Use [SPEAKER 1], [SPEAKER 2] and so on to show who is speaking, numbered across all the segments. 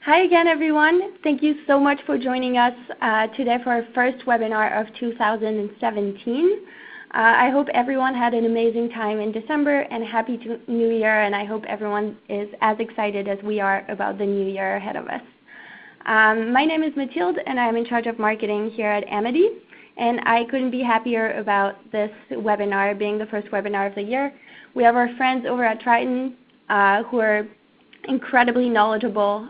[SPEAKER 1] Hi again, everyone. Thank you so much for joining us today for our first webinar of 2017. I hope everyone had an amazing time in December and Happy New Year, and I hope everyone is as excited as we are about the new year ahead of us. My name is Mathilde, and I'm in charge of marketing here at Amity, and I couldn't be happier about this webinar being the first webinar of the year. We have our friends over at Triton who are incredibly knowledgeable,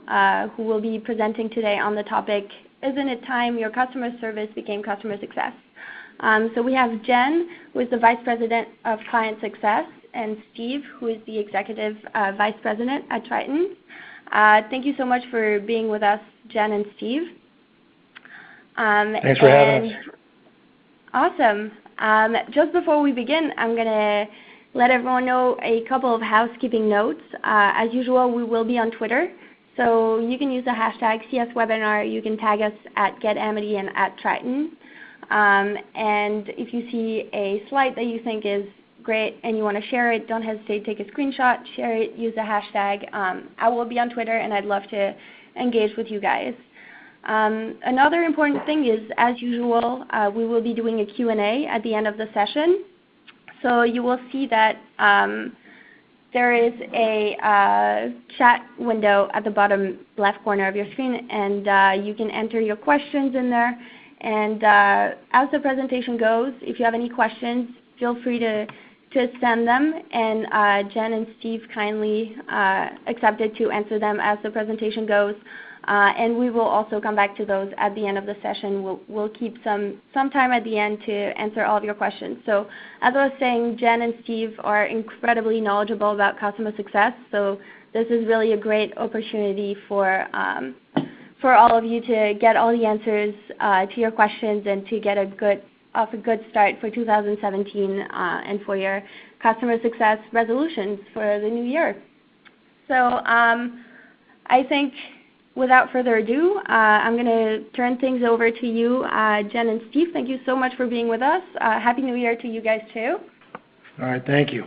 [SPEAKER 1] who will be presenting today on the topic, Isn't it time your customer service became customer success? So we have Jen, who is the Vice President of Client Success, and Steve, who is the Executive Vice President at Triton. Thank you so much for being with us, Jen and Steve.
[SPEAKER 2] Thanks for having us.
[SPEAKER 1] Awesome. Just before we begin, I'm going to let everyone know a couple of housekeeping notes. As usual, we will be on Twitter, so you can use the hashtag CSWebinar. You can tag us at GetAmity and at Triton. And if you see a slide that you think is great and you want to share it, don't hesitate to take a screenshot, share it, use the hashtag. I will be on Twitter, and I'd love to engage with you guys. Another important thing is, as usual, we will be doing a Q&A at the end of the session. So you will see that there is a chat window at the bottom left corner of your screen, and you can enter your questions in there. And as the presentation goes, if you have any questions, feel free to send them, and Jen and Steve kindly accepted to answer them as the presentation goes. And we will also come back to those at the end of the session. We'll keep some time at the end to answer all of your questions. So as I was saying, Jen and Steve are incredibly knowledgeable about customer success. So this is really a great opportunity for all of you to get all the answers to your questions and to get a good start for 2017 and for your customer success resolutions for the new year. So I think, without further ado, I'm going to turn things over to you, Jen and Steve. Thank you so much for being with us. Happy New Year to you guys, too.
[SPEAKER 2] All right, thank you.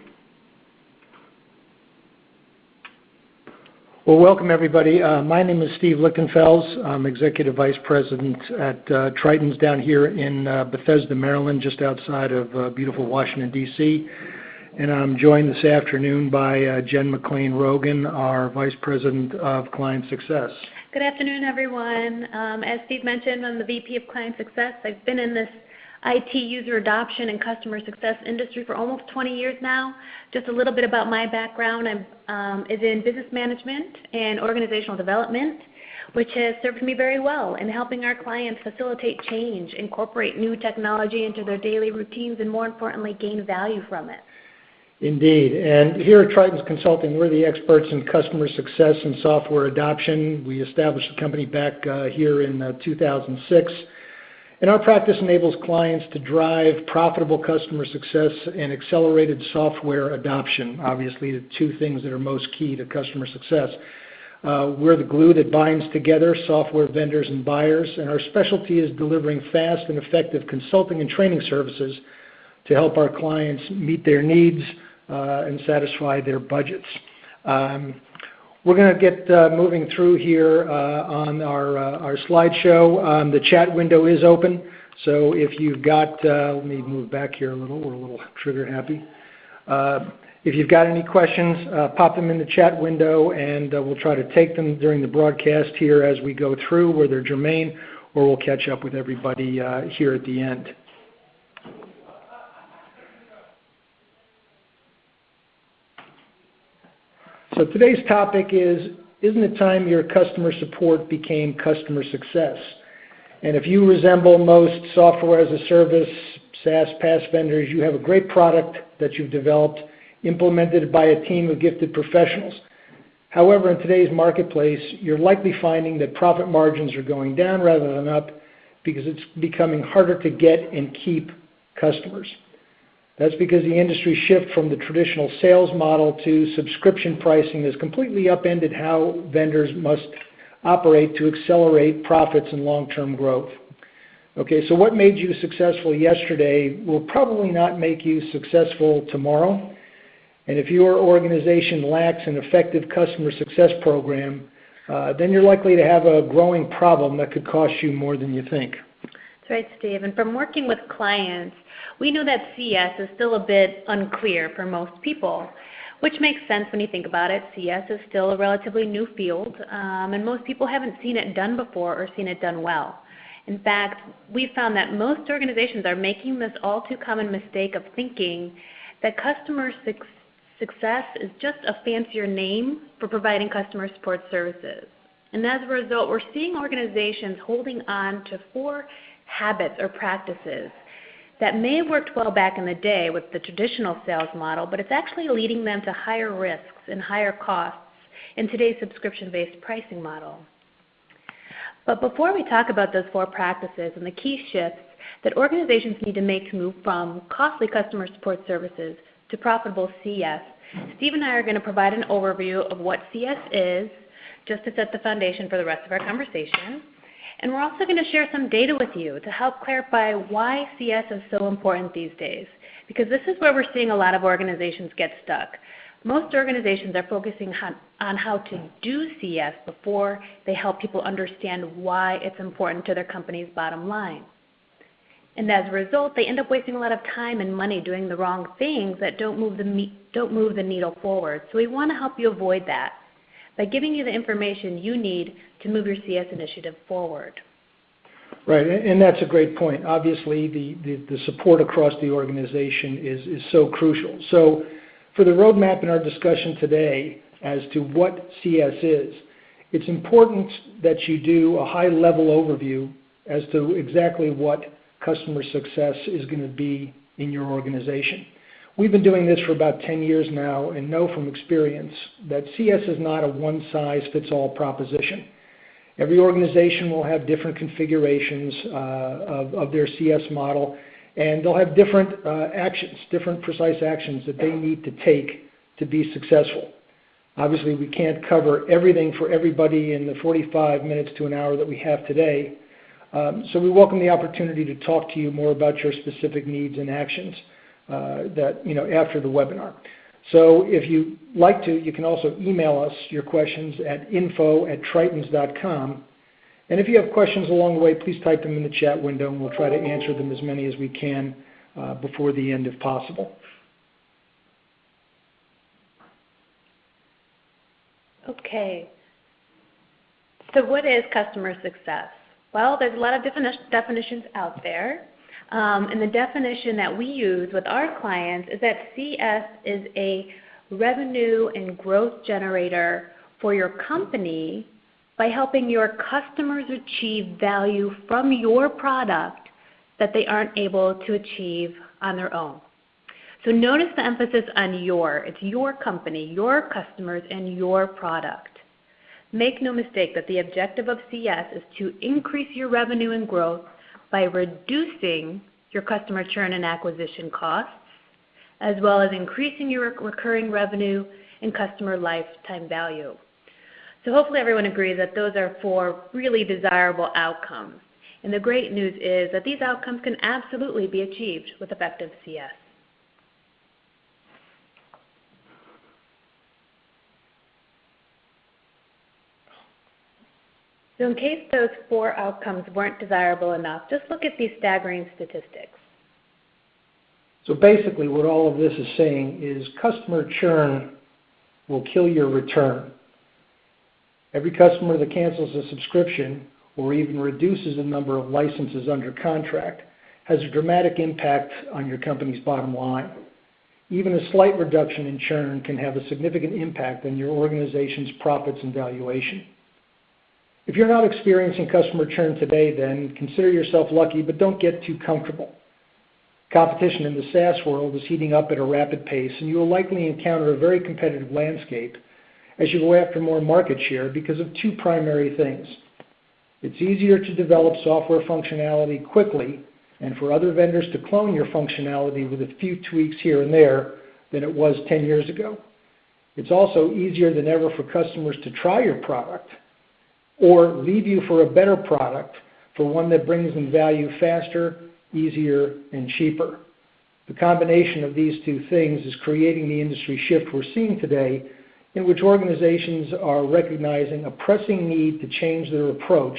[SPEAKER 2] Well, welcome, everybody. My name is Steve Lichtenfels. I'm Executive Vice President at Triton's down here in Bethesda, Maryland, just outside of beautiful Washington, D.C., and I'm joined this afternoon by Jen McLean-Rogan, our Vice President of Client Success.
[SPEAKER 3] Good afternoon, everyone. As Steve mentioned, I'm the VP of Client Success. I've been in this IT user adoption and customer success industry for almost 20 years now. Just a little bit about my background is in business management and organizational development, which has served me very well in helping our clients facilitate change, incorporate new technology into their daily routines, and more importantly, gain value from it.
[SPEAKER 2] Indeed. And here at Triton's Consulting, we're the experts in customer success and software adoption. We established the company back here in 2006. And our practice enables clients to drive profitable customer success and accelerated software adoption, obviously the two things that are most key to customer success. We're the glue that binds together software vendors and buyers, and our specialty is delivering fast and effective consulting and training services to help our clients meet their needs and satisfy their budgets. We're going to get moving through here on our slideshow. The chat window is open, so if you've got, let me move back here a little, we're a little trigger happy. If you've got any questions, pop them in the chat window, and we'll try to take them during the broadcast here as we go through where they're germane, or we'll catch up with everybody here at the end. So today's topic is, isn't it time your customer support became customer success? And if you resemble most software as a service, SaaS, PaaS vendors, you have a great product that you've developed, implemented by a team of gifted professionals. However, in today's marketplace, you're likely finding that profit margins are going down rather than up because it's becoming harder to get and keep customers. That's because the industry shift from the traditional sales model to subscription pricing has completely upended how vendors must operate to accelerate profits and long-term growth. Okay, so what made you successful yesterday will probably not make you successful tomorrow. And if your organization lacks an effective customer success program, then you're likely to have a growing problem that could cost you more than you think.
[SPEAKER 3] That's right, Steve. And from working with clients, we know that CS is still a bit unclear for most people, which makes sense when you think about it. CS is still a relatively new field, and most people haven't seen it done before or seen it done well. In fact, we found that most organizations are making this all too common mistake of thinking that customer success is just a fancier name for providing customer support services. And as a result, we're seeing organizations holding on to 4 habits or practices that may have worked well back in the day with the traditional sales model, but it's actually leading them to higher risks and higher costs in today's subscription-based pricing model. But before we talk about those 4 practices and the key shifts that organizations need to make to move from costly customer support services to profitable CS, Steve and I are going to provide an overview of what CS is, just to set the foundation for the rest of our conversation. And we're also going to share some data with you to help clarify why CS is so important these days, because this is where we're seeing a lot of organizations get stuck. Most organizations are focusing on how to do CS before they help people understand why it's important to their company's bottom line. And as a result, they end up wasting a lot of time and money doing the wrong things that don't move the needle forward. So we want to help you avoid that by giving you the information you need to move your CS initiative forward.
[SPEAKER 2] Right, and that's a great point. Obviously, the support across the organization is so crucial. So for the roadmap in our discussion today as to what CS is, it's important that you do a high-level overview as to exactly what customer success is going to be in your organization. We've been doing this for about 10 years now and know from experience that CS is not a one-size-fits-all proposition. Every organization will have different configurations of their CS model, and they'll have different actions, different precise actions that they need to take to be successful. Obviously, we can't cover everything for everybody in the 45 minutes to an hour that we have today, so we welcome the opportunity to talk to you more about your specific needs and actions after the webinar. So if you'd like to, you can also email us your questions at info@tritons.com. And if you have questions along the way, please type them in the chat window, and we'll try to answer them as many as we can before the end if possible. Okay. So what is customer success? Well, there's a lot of definitions out there. And the definition that we use with our clients is that CS is a revenue and growth generator for your company by helping your customers achieve value from your product that they aren't able to achieve on their own. So notice the emphasis on your. It's your company, your customers, and your product. Make no mistake that the objective of CS is to increase your revenue and growth by reducing your customer churn and acquisition costs, as well as increasing your recurring revenue and customer lifetime value. So hopefully everyone agrees that those are 4 really desirable outcomes. And the great news is that these outcomes can absolutely be achieved with effective CS. So in case those 4 outcomes weren't desirable enough, just look at these staggering statistics. So basically what all of this is saying is customer churn will kill your return. Every customer that cancels a subscription or even reduces the number of licenses under contract has a dramatic impact on your company's bottom line. Even a slight reduction in churn can have a significant impact on your organization's profits and valuation. If you're not experiencing customer churn today, then consider yourself lucky, but don't get too comfortable. Competition in the SaaS world is heating up at a rapid pace, and you will likely encounter a very competitive landscape as you go after more market share because of 2 primary things. It's easier to develop software functionality quickly and for other vendors to clone your functionality with a few tweaks here and there than it was 10 years ago. It's also easier than ever for customers to try your product or leave you for a better product, for one that brings them value faster, easier, and cheaper. The combination of these 2 things is creating the industry shift we're seeing today in which organizations are recognizing a pressing need to change their approach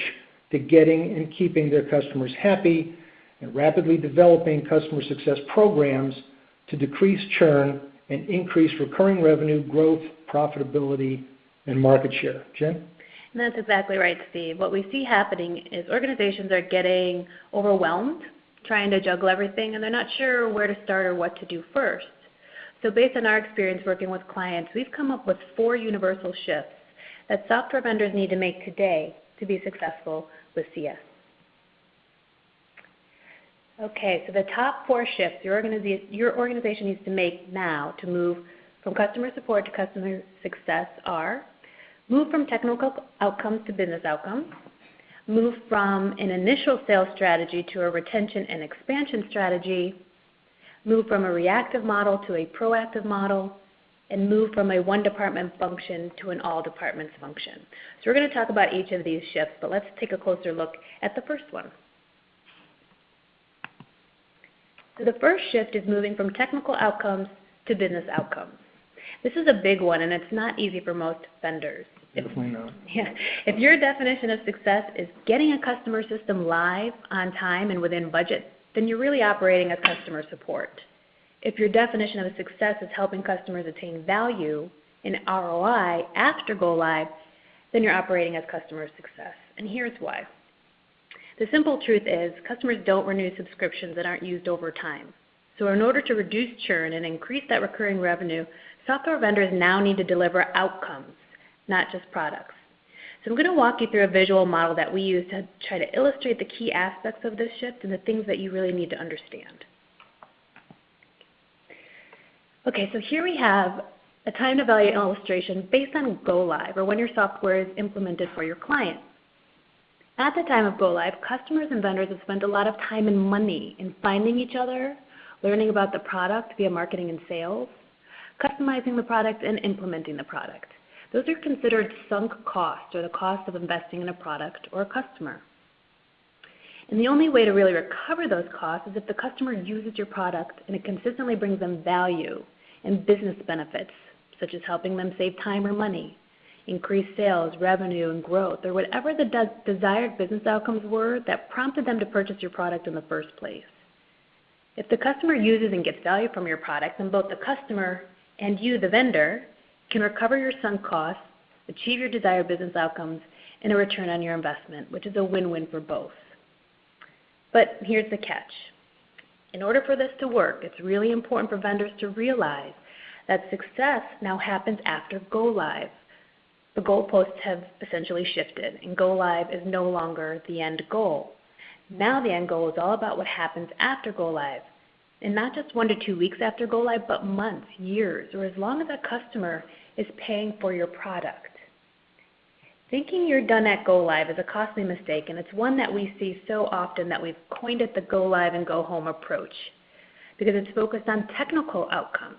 [SPEAKER 2] to getting and keeping their customers happy and rapidly developing customer success programs to decrease churn and increase recurring revenue, growth, profitability, and market share. Jen?
[SPEAKER 3] And that's exactly right, Steve. What we see happening is organizations are getting overwhelmed, trying to juggle everything, and they're not sure where to start or what to do first. So based on our experience working with clients, we've come up with 4 universal shifts that software vendors need to make today to be successful with CS. Okay, so the top 4 shifts your organization needs to make now to move from customer support to customer success are: move from technical outcomes to business outcomes, move from an initial sales strategy to a retention and expansion strategy, move from a reactive model to a proactive model, and move from a one-department function to an all-departments function. So we're going to talk about each of these shifts, but let's take a closer look at the first one. So the first shift is moving from technical outcomes to business outcomes. This is a big one, and it's not easy for most vendors.
[SPEAKER 2] Definitely not.
[SPEAKER 3] Yeah. If your definition of success is getting a customer system live, on time, and within budget, then you're really operating as customer support. If your definition of success is helping customers attain value and ROI after go live, then you're operating as customer success. And here's why. The simple truth is customers don't renew subscriptions that aren't used over time. So in order to reduce churn and increase that recurring revenue, software vendors now need to deliver outcomes, not just products. So I'm going to walk you through a visual model that we use to try to illustrate the key aspects of this shift and the things that you really need to understand. Okay, so here we have a time to value illustration based on go live, or when your software is implemented for your client. At the time of go live, customers and vendors have spent a lot of time and money in finding each other, learning about the product via marketing and sales, customizing the product, and implementing the product. Those are considered sunk costs, or the cost of investing in a product or a customer. And the only way to really recover those costs is if the customer uses your product and it consistently brings them value and business benefits, such as helping them save time or money, increase sales, revenue, and growth, or whatever the desired business outcomes were that prompted them to purchase your product in the first place. If the customer uses and gets value from your product, then both the customer and you, the vendor, can recover your sunk costs, achieve your desired business outcomes, and a return on your investment, which is a win-win for both. But here's the catch. In order for this to work, it's really important for vendors to realize that success now happens after go live. The goalposts have essentially shifted, and go live is no longer the end goal. Now the end goal is all about what happens after go live, and not just 1 to 2 weeks after go live, but months, years, or as long as that customer is paying for your product. Thinking you're done at go live is a costly mistake, and it's one that we see so often that we've coined it the go live and go home approach, because it's focused on technical outcomes,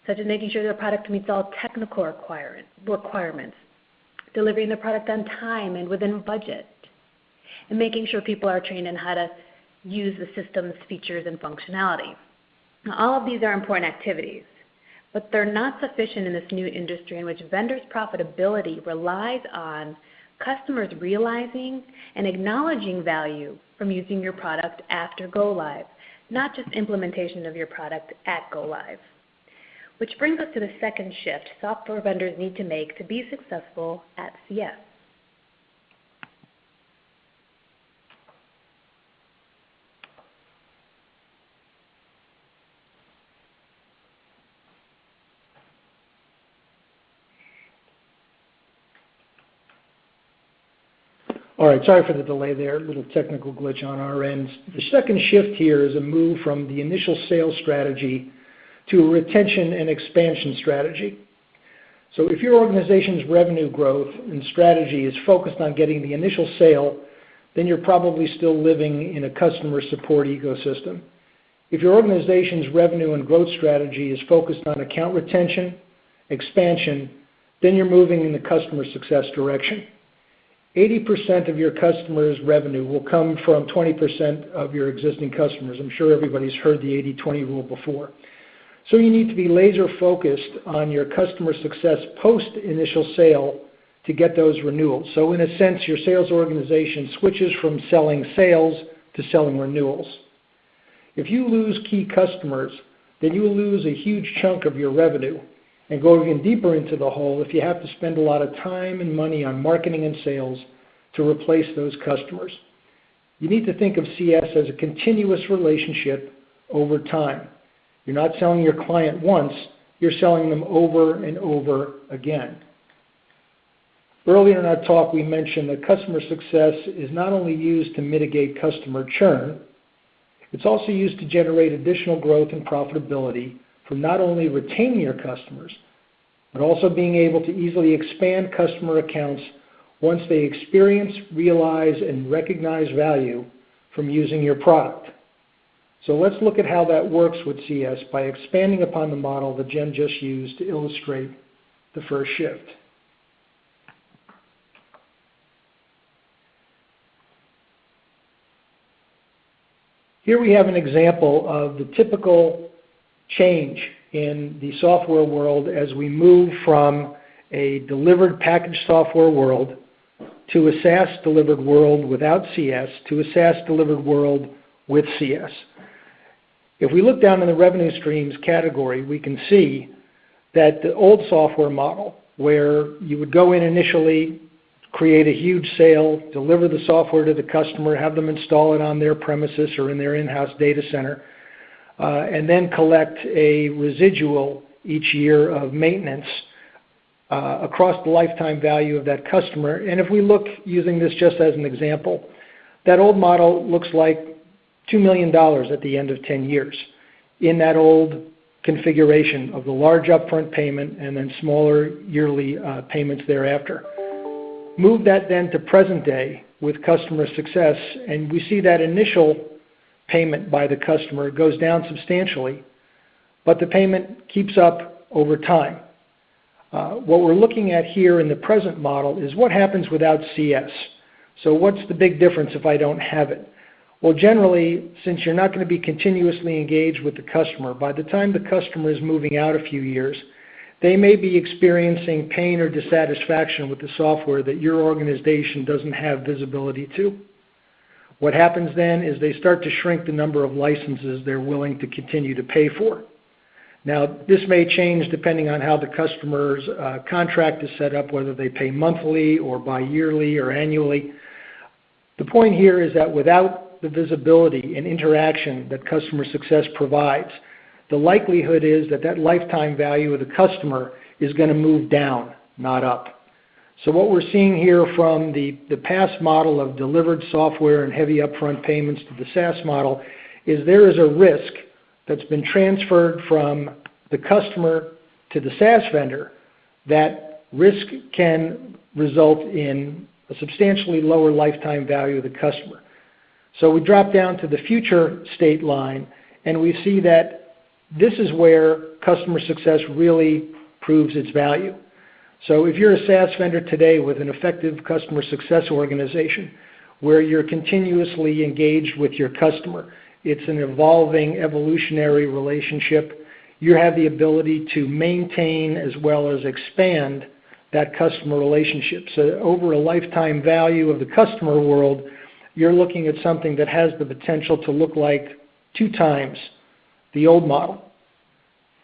[SPEAKER 3] such as making sure the product meets all technical requirements, delivering the product on time and within budget, and making sure people are trained in how to use the system's features and functionality. Now, all of these are important activities, but they're not sufficient in this new industry in which vendors' profitability relies on customers realizing and acknowledging value from using your product after go live, not just implementation of your product at go live. Which brings us to the second shift software vendors need to make to be successful at CS.
[SPEAKER 2] All right, sorry for the delay there, a little technical glitch on our end. The second shift here is a move from the initial sales strategy to a retention and expansion strategy. So if your organization's revenue growth and strategy is focused on getting the initial sale, then you're probably still living in a customer support ecosystem. If your organization's revenue and growth strategy is focused on account retention, expansion, then you're moving in the customer success direction. 80% of your customers' revenue will come from 20% of your existing customers. I'm sure everybody's heard the 80-20 rule before. So you need to be laser focused on your customer success post-initial sale to get those renewals. So in a sense, your sales organization switches from selling sales to selling renewals. If you lose key customers, then you will lose a huge chunk of your revenue and go even deeper into the hole if you have to spend a lot of time and money on marketing and sales to replace those customers. You need to think of CS as a continuous relationship over time. You're not selling your client once, you're selling them over and over again. Earlier in our talk, we mentioned that customer success is not only used to mitigate customer churn, it's also used to generate additional growth and profitability from not only retaining your customers, but also being able to easily expand customer accounts once they experience, realize, and recognize value from using your product. So let's look at how that works with CS by expanding upon the model that Jen just used to illustrate the first shift. Here we have an example of the typical change in the software world as we move from a delivered packaged software world to a SaaS delivered world without CS to a SaaS delivered world with CS. If we look down in the revenue streams category, we can see that the old software model, where you would go in initially, create a huge sale, deliver the software to the customer, have them install it on their premises or in their in-house data center, and then collect a residual each year of maintenance across the lifetime value of that customer. And if we look, using this just as an example, that old model looks like $2 million at the end of 10 years in that old configuration of the large upfront payment and then smaller yearly payments thereafter. Move that then to present day with customer success, and we see that initial payment by the customer goes down substantially, but the payment keeps up over time. What we're looking at here in the present model is what happens without CS. So what's the big difference if I don't have it? Well, generally, since you're not going to be continuously engaged with the customer, by the time the customer is moving out a few years, they may be experiencing pain or dissatisfaction with the software that your organization doesn't have visibility to. What happens then is they start to shrink the number of licenses they're willing to continue to pay for. Now, this may change depending on how the customer's contract is set up, whether they pay monthly or bi-yearly or annually. The point here is that without the visibility and interaction that customer success provides, the likelihood is that that lifetime value of the customer is going to move down, not up. So what we're seeing here from the past model of delivered software and heavy upfront payments to the SaaS model is there is a risk that's been transferred from the customer to the SaaS vendor. That risk can result in a substantially lower lifetime value of the customer. So we drop down to the future state line, and we see that this is where customer success really proves its value. So if you're a SaaS vendor today with an effective customer success organization where you're continuously engaged with your customer, it's an evolving, evolutionary relationship, you have the ability to maintain as well as expand that customer relationship. So over a lifetime value of the customer world, you're looking at something that has the potential to look like 2 times the old model.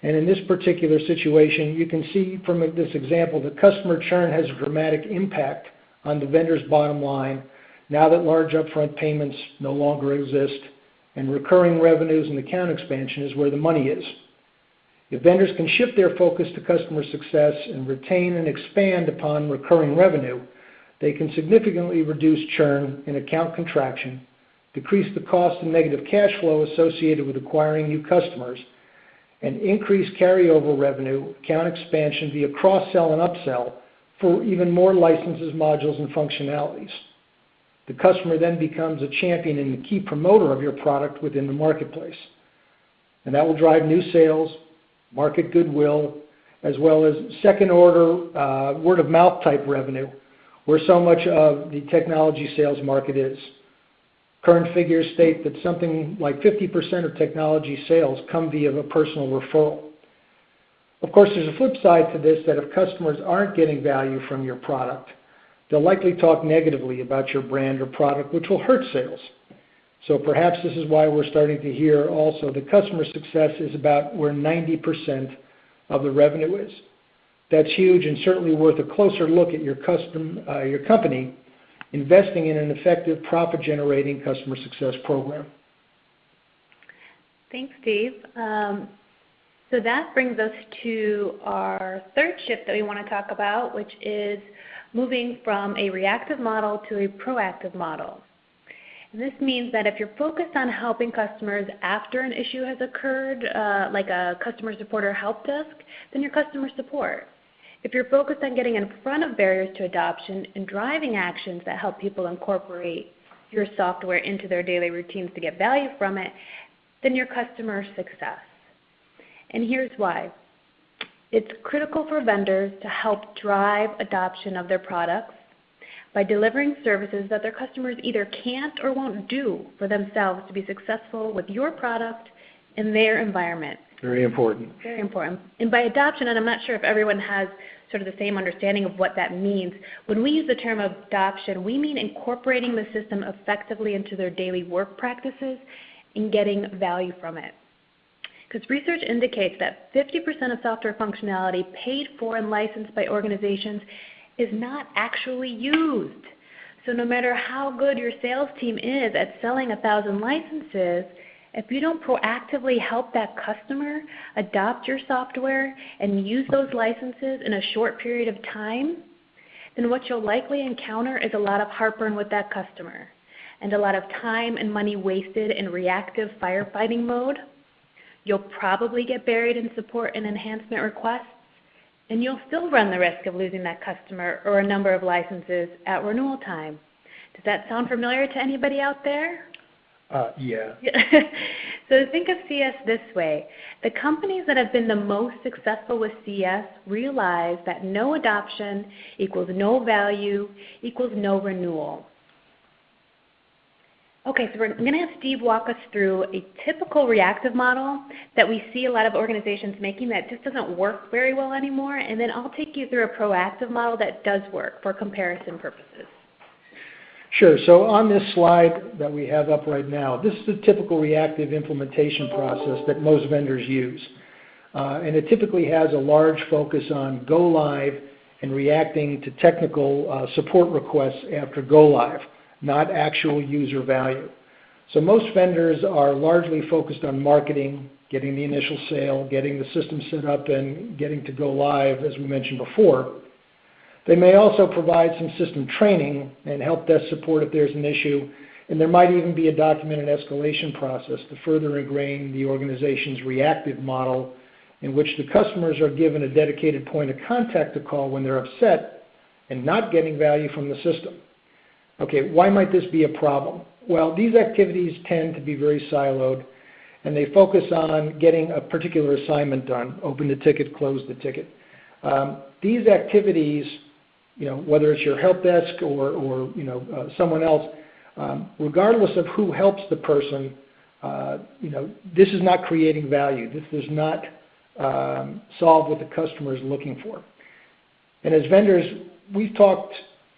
[SPEAKER 2] And in this particular situation, you can see from this example that customer churn has a dramatic impact on the vendor's bottom line now that large upfront payments no longer exist and recurring revenues and account expansion is where the money is. If vendors can shift their focus to customer success and retain and expand upon recurring revenue, they can significantly reduce churn and account contraction, decrease the cost and negative cash flow associated with acquiring new customers, and increase carryover revenue, account expansion via cross-sell and upsell for even more licenses, modules, and functionalities. The customer then becomes a champion and the key promoter of your product within the marketplace. And that will drive new sales, market goodwill, as well as second-order word-of-mouth type revenue, where so much of the technology sales market is. Current figures state that something like 50% of technology sales come via a personal referral. Of course, there's a flip side to this, that if customers aren't getting value from your product, they'll likely talk negatively about your brand or product, which will hurt sales. So perhaps this is why we're starting to hear also that customer success is about where 90% of the revenue is. That's huge and certainly worth a closer look at your company investing in an effective profit-generating customer success program.
[SPEAKER 3] Thanks, Steve. So that brings us to our third shift that we want to talk about, which is moving from a reactive model to a proactive model. And this means that if you're focused on helping customers after an issue has occurred, like a customer support or help desk, then you're customer support. If you're focused on getting in front of barriers to adoption and driving actions that help people incorporate your software into their daily routines to get value from it, then you're customer success. And here's why. It's critical for vendors to help drive adoption of their products by delivering services that their customers either can't or won't do for themselves to be successful with your product in their environment.
[SPEAKER 2] Very important.
[SPEAKER 3] Very important. And by adoption, and I'm not sure if everyone has sort of the same understanding of what that means, when we use the term adoption, we mean incorporating the system effectively into their daily work practices and getting value from it. Because research indicates that 50% of software functionality paid for and licensed by organizations is not actually used. So no matter how good your sales team is at selling 1,000 licenses, if you don't proactively help that customer adopt your software and use those licenses in a short period of time, then what you'll likely encounter is a lot of heartburn with that customer and a lot of time and money wasted in reactive firefighting mode. You'll probably get buried in support and enhancement requests, and you'll still run the risk of losing that customer or a number of licenses at renewal time. Does that sound familiar to anybody out there?
[SPEAKER 2] Yeah.
[SPEAKER 3] So think of CS this way. The companies that have been the most successful with CS realize that no adoption equals no value equals no renewal. Okay, so we're going to have Steve walk us through a typical reactive model that we see a lot of organizations making that just doesn't work very well anymore, and then I'll take you through a proactive model that does work for comparison purposes.
[SPEAKER 2] Sure. So on this slide that we have up right now, this is the typical reactive implementation process that most vendors use. And it typically has a large focus on go live and reacting to technical support requests after go live, not actual user value. So most vendors are largely focused on marketing, getting the initial sale, getting the system set up, and getting to go live, as we mentioned before. They may also provide some system training and help desk support if there's an issue, and there might even be a documented escalation process to further ingrain the organization's reactive model, in which the customers are given a dedicated point of contact to call when they're upset and not getting value from the system. Okay, why might this be a problem? Well, these activities tend to be very siloed, and they focus on getting a particular assignment done, open the ticket, close the ticket. These activities, whether it's your help desk or someone else, regardless of who helps the person, this is not creating value. This does not solve what the customer is looking for. And as vendors, we've talked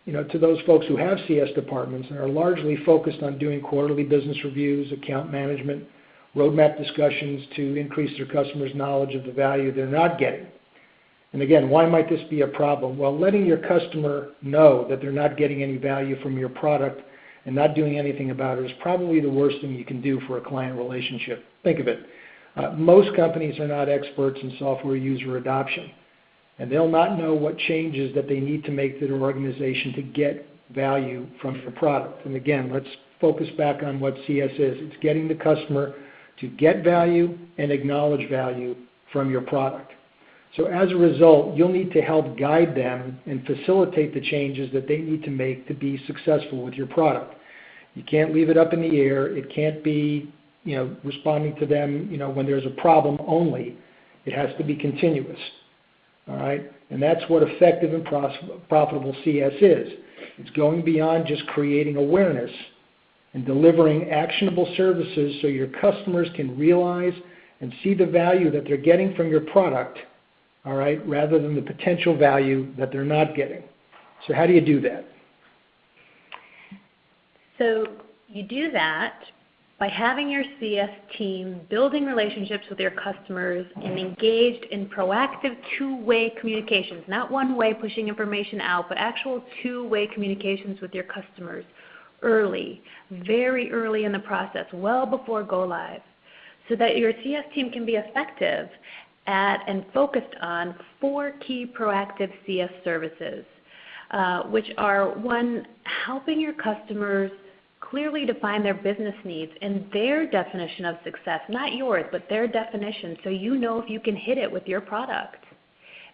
[SPEAKER 2] to those folks who have CS departments and are largely focused on doing quarterly business reviews, account management, roadmap discussions to increase their customers' knowledge of the value they're not getting. And again, why might this be a problem? Well, letting your customer know that they're not getting any value from your product and not doing anything about it is probably the worst thing you can do for a client relationship. Think of it. Most companies are not experts in software user adoption, and they'll not know what changes that they need to make to their organization to get value from your product. And again, let's focus back on what CS is. It's getting the customer to get value and acknowledge value from your product. So as a result, you'll need to help guide them and facilitate the changes that they need to make to be successful with your product. You can't leave it up in the air. It can't be, responding to them, when there's a problem only. It has to be continuous. All right? And that's what effective and profitable CS is. It's going beyond just creating awareness and delivering actionable services so your customers can realize and see the value that they're getting from your product all right, rather than the potential value that they're not getting. So how do you do that?
[SPEAKER 3] So you do that by having your CS team building relationships with your customers and engaged in proactive two-way communications, not one-way pushing information out, but actual two-way communications with your customers early, very early in the process, well before go live, so that your CS team can be effective at and focused on 4 key proactive CS services, which are, 1, helping your customers clearly define their business needs and their definition of success, not yours, but their definition, so you know if you can hit it with your product.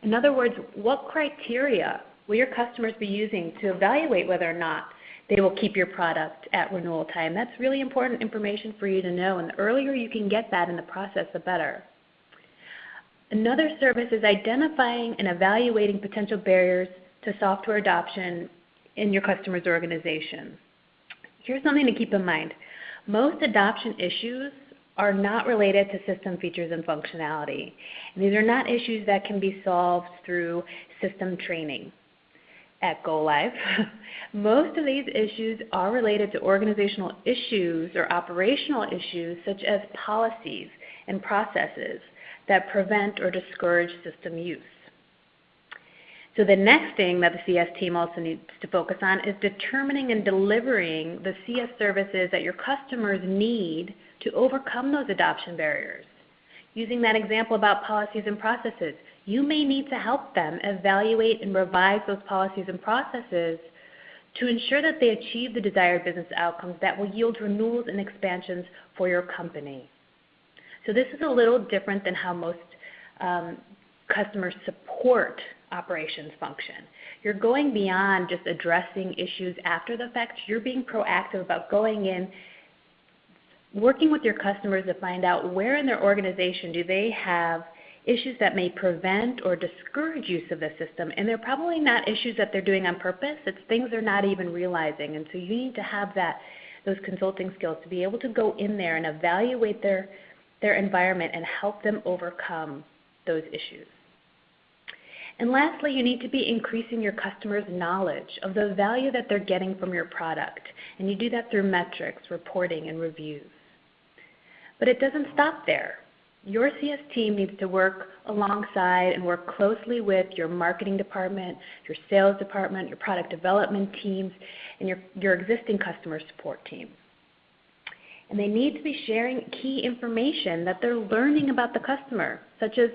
[SPEAKER 3] In other words, what criteria will your customers be using to evaluate whether or not they will keep your product at renewal time? That's really important information for you to know, and the earlier you can get that in the process, the better. Another service is identifying and evaluating potential barriers to software adoption in your customer's organization. Here's something to keep in mind. Most adoption issues are not related to system features and functionality. And these are not issues that can be solved through system training at Go Live. Most of these issues are related to organizational issues or operational issues such as policies and processes that prevent or discourage system use. So the next thing that the CS team also needs to focus on is determining and delivering the CS services that your customers need to overcome those adoption barriers. Using that example about policies and processes, you may need to help them evaluate and revise those policies and processes to ensure that they achieve the desired business outcomes that will yield renewals and expansions for your company. So this is a little different than how most customer support operations function. You're going beyond just addressing issues after the fact. You're being proactive about going in, working with your customers to find out where in their organization do they have issues that may prevent or discourage use of the system. And they're probably not issues that they're doing on purpose. It's things they're not even realizing. And so you need to have those consulting skills to be able to go in there and evaluate their environment and help them overcome those issues. And lastly, you need to be increasing your customers' knowledge of the value that they're getting from your product. And you do that through metrics, reporting, and reviews. But it doesn't stop there. Your CS team needs to work alongside and work closely with your marketing department, your sales department, your product development teams, and your existing customer support team. And they need to be sharing key information that they're learning about the customer, such as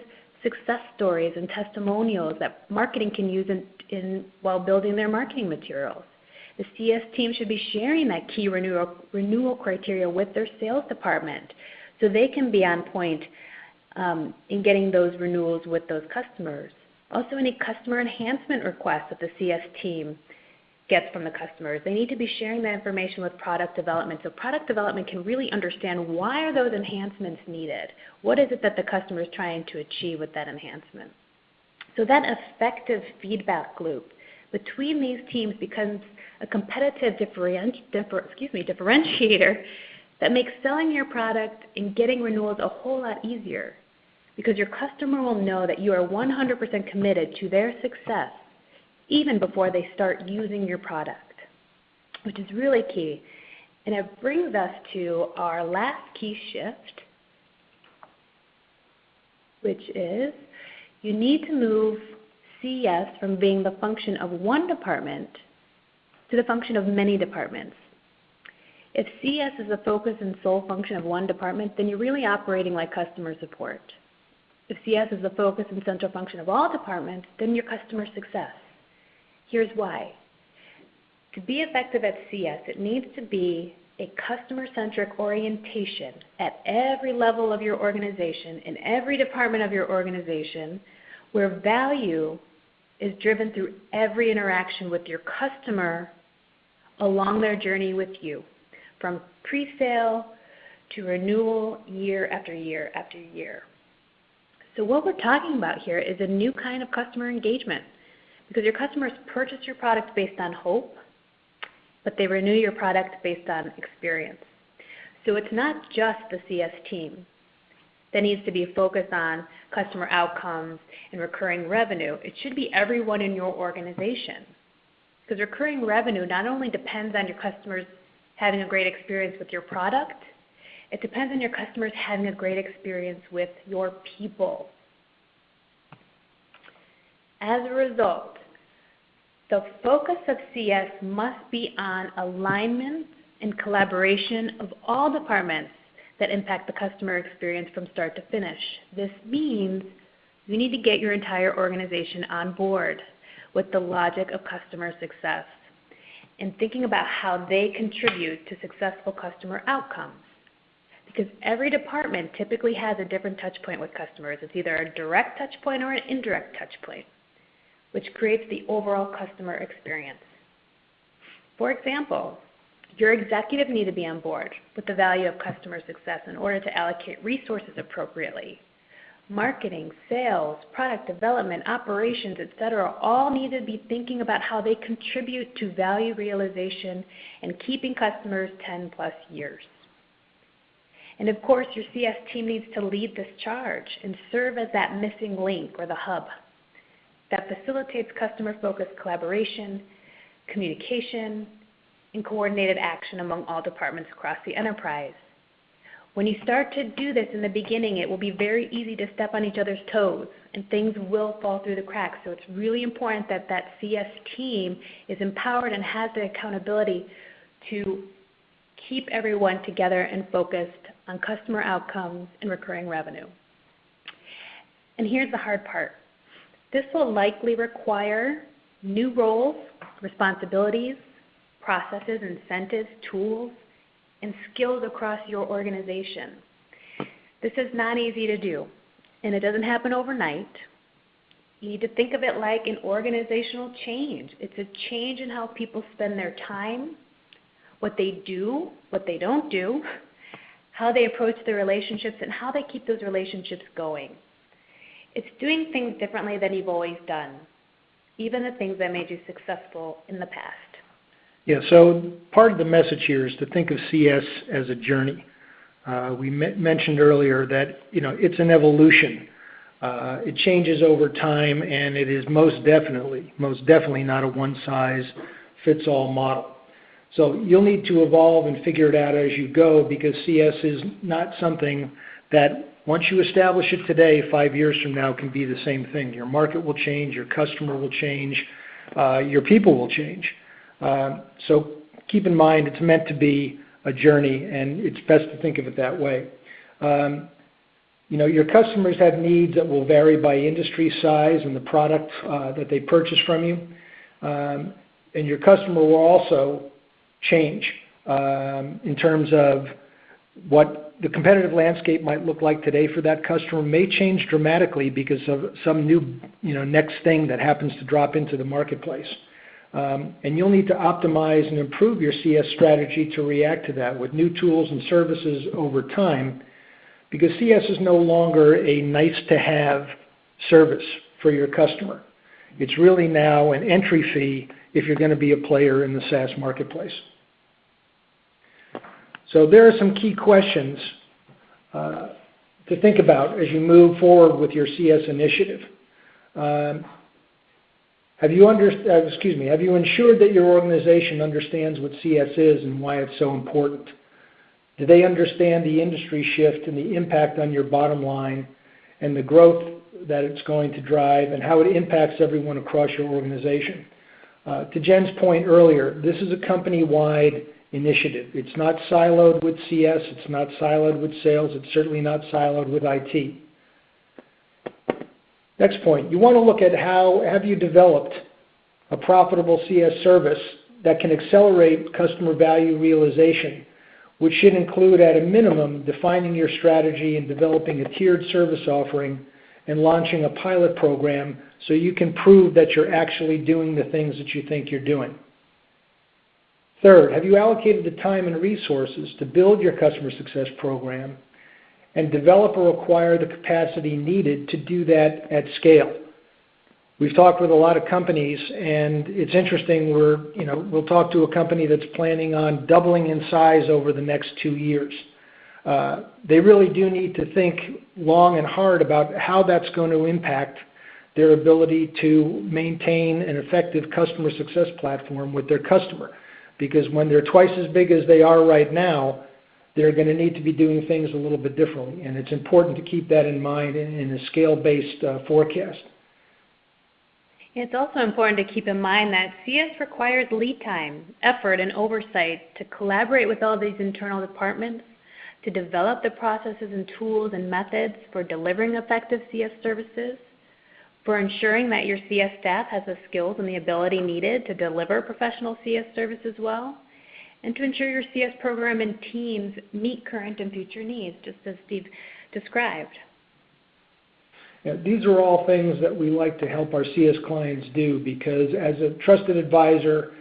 [SPEAKER 3] success stories and testimonials that marketing can use while building their marketing materials. The CS team should be sharing that key renewal criteria with their sales department so they can be on point in getting those renewals with those customers. Also, any customer enhancement requests that the CS team gets from the customers, they need to be sharing that information with product development so product development can really understand why are those enhancements needed. What is it that the customer is trying to achieve with that enhancement? So that effective feedback loop between these teams becomes a competitive differentiator that makes selling your product and getting renewals a whole lot easier, because your customer will know that you are 100% committed to their success even before they start using your product, which is really key. And it brings us to our last key shift, which is you need to move CS from being the function of one department to the function of many departments. If CS is the focus and sole function of one department, then you're really operating like customer support. If CS is the focus and central function of all departments, then you're customer success. Here's why. To be effective at CS, it needs to be a customer-centric orientation at every level of your organization, in every department of your organization, where value is driven through every interaction with your customer along their journey with you, from pre-sale to renewal year after year after year. So what we're talking about here is a new kind of customer engagement, because your customers purchase your product based on hope, but they renew your product based on experience. So it's not just the CS team. that needs to be focused on customer outcomes and recurring revenue. It should be everyone in your organization. Because recurring revenue not only depends on your customers having a great experience with your product, it depends on your customers having a great experience with your people. As a result, the focus of CS must be on alignment and collaboration of all departments that impact the customer experience from start to finish. This means you need to get your entire organization on board with the logic of customer success and thinking about how they contribute to successful customer outcomes. Because every department typically has a different touch point with customers. It's either a direct touch point or an indirect touch point, which creates the overall customer experience. For example, your executives need to be on board with the value of customer success in order to allocate resources appropriately. Marketing, sales, product development, operations, etc., all need to be thinking about how they contribute to value realization and keeping customers 10+ years. And of course, your CS team needs to lead this charge and serve as that missing link or the hub that facilitates customer-focused collaboration, communication, and coordinated action among all departments across the enterprise. When you start to do this in the beginning, it will be very easy to step on each other's toes and things will fall through the cracks. So it's really important that that CS team is empowered and has the accountability to keep everyone together and focused on customer outcomes and recurring revenue. And here's the hard part. This will likely require new roles, responsibilities, processes, incentives, tools, and skills across your organization. This is not easy to do, and it doesn't happen overnight. You need to think of it like an organizational change. It's a change in how people spend their time, what they do, what they don't do, how they approach their relationships, and how they keep those relationships going. It's doing things differently than you've always done, even the things that made you successful in the past.
[SPEAKER 2] Yeah, so part of the message here is to think of CS as a journey. We mentioned earlier that it's an evolution. It changes over time, and it is most definitely not a one-size-fits-all model. So you'll need to evolve and figure it out as you go, because CS is not something that once you establish it today, 5 years from now can be the same thing. Your market will change, your customer will change, your people will change. So keep in mind it's meant to be a journey, and it's best to think of it that way. Your customers have needs that will vary by industry size and the product that they purchase from you. And your customer will also change in terms of what the competitive landscape might look like today for that customer may change dramatically because of some new next thing that happens to drop into the marketplace. And you'll need to optimize and improve your CS strategy to react to that with new tools and services over time, because CS is no longer a nice-to-have service for your customer. It's really now an entry fee if you're going to be a player in the SaaS marketplace. So there are some key questions to think about as you move forward with your CS initiative. Have you ensured that your organization understands what CS is and why it's so important? Do they understand the industry shift and the impact on your bottom line and the growth that it's going to drive and how it impacts everyone across your organization? To Jen's point earlier, this is a company-wide initiative. It's not siloed with CS. It's not siloed with sales. It's certainly not siloed with IT. Next point, you want to look at how have you developed a profitable CS service that can accelerate customer value realization, which should include at a minimum defining your strategy and developing a tiered service offering and launching a pilot program so you can prove that you're actually doing the things that you think you're doing. Third, have you allocated the time and resources to build your customer success program and develop or acquire the capacity needed to do that at scale? We've talked with a lot of companies, and it's interesting. We'll talk to a company that's planning on doubling in size over the next 2 years. they really do need to think long and hard about how that's going to impact their ability to maintain an effective customer success platform with their customer. Because when they're twice as big as they are right now, they're going to need to be doing things a little bit differently. And it's important to keep that in mind in a scale-based forecast.
[SPEAKER 3] It's also important to keep in mind that CS requires lead time, effort, and oversight to collaborate with all these internal departments, to develop the processes and tools and methods for delivering effective CS services, for ensuring that your CS staff has the skills and the ability needed to deliver professional CS services well, and to ensure your CS program and teams meet current and future needs, just as Steve described.
[SPEAKER 2] Yeah, these are all things that we like to help our CS clients do, because as a trusted advisor,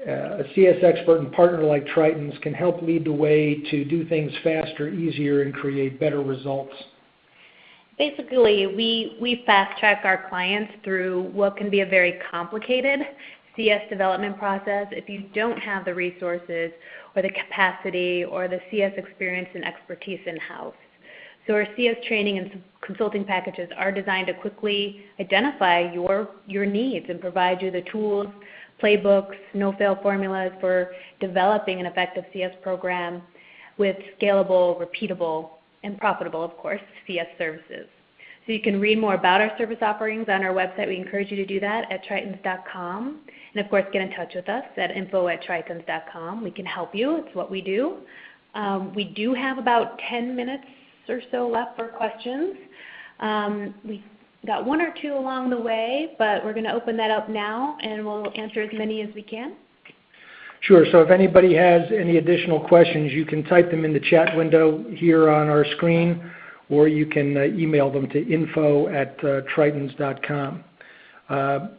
[SPEAKER 2] a CS expert and partner like Triton's can help lead the way to do things faster, easier, and create better results.
[SPEAKER 3] Basically, we fast-track our clients through what can be a very complicated CS development process if you don't have the resources or the capacity or the CS experience and expertise in-house. So our CS training and consulting packages are designed to quickly identify your needs and provide you the tools, playbooks, no-fail formulas for developing an effective CS program with scalable, repeatable, and profitable, of course, CS services. So you can read more about our service offerings on our website. We encourage you to do that at tritons.com. And, of course, get in touch with us at info@tritons.com. We can help you. It's what we do. We do have about 10 minutes or so left for questions. We got one or two along the way, but we're going to open that up now, and we'll answer as many as we can.
[SPEAKER 2] Sure. So if anybody has any additional questions, you can type them in the chat window here on our screen, or you can email them to info@tritons.com.